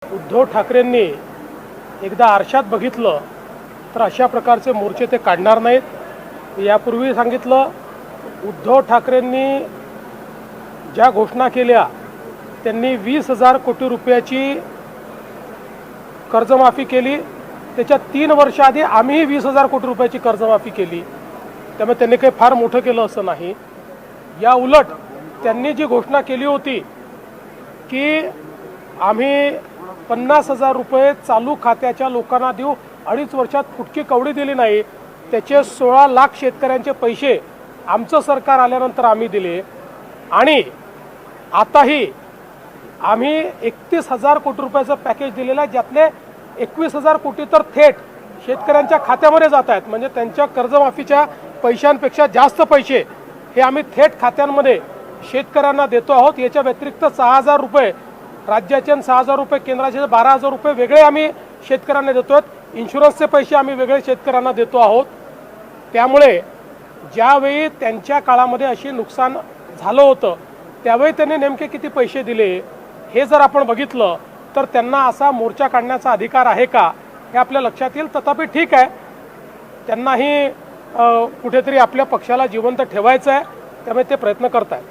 उद्धव ठाकरेंनी एकदा आरशात बघितलं तर अशा प्रकारचे मोर्चे ते काढणार नाहीत। यापूर्वी सांगितलं, उद्धव ठाकरेंनी ज्या घोषणा केल्या त्यांनी 20,000 कोटी रुपयाची कर्जमाफी केली। त्याच्या 3 वर्ष आधी आम्ही 20,000 कोटी रुपयाची कर्जमाफी केली। त्यामुळे त्यांनी काही फार मोठं केलं असं नाही। या उलट त्यांनी जी घोषणा केली होती की आम्ही 50,000 रुपये चालू खात्याच्या लोकांना देऊ, 2.5 वर्षात फुटकी कवडी दिली नाही, त्याचे 16 लाख शेतकऱ्यांचे पैसे आमचं सरकार आल्यानंतर आम्ही दिले। आणि आताही आम्ही 31,000 कोटी रुपयाचं पॅकेज दिलेलं आहे, ज्यातले 21,000 कोटी तर थेट शेतकऱ्यांच्या खात्यामध्ये जात आहेत। म्हणजे त्यांच्या कर्जमाफीच्या पैशांपेक्षा जास्त पैसे हे आम्ही थेट खात्यांमध्ये शेतकऱ्यांना देतो आहोत। याच्या व्यतिरिक्त 6,000 रुपये राज्याचे आणि 6,000 रुपये केंद्राचे 12,000 रुपये वेगळे आम्ही शेतकऱ्यांना देतो आहोत। इन्शुरन्सचे पैसे आम्ही वेगळे शेतकऱ्यांना देतो आहोत। त्यामुळे ज्यावेळी त्यांच्या काळामध्ये अशी नुकसान झालं होतं त्यावेळी त्यांनी नेमके किती पैसे दिले हे जर आपण बघितलं तर त्यांना असा मोर्चा काढण्याचा अधिकार आहे का हे आपल्या लक्षात येईल। तथापि ठीक आहे, त्यांनाही कुठेतरी आपल्या पक्षाला जिवंत ठेवायचं आहे, त्यामुळे ते प्रयत्न करत आहेत।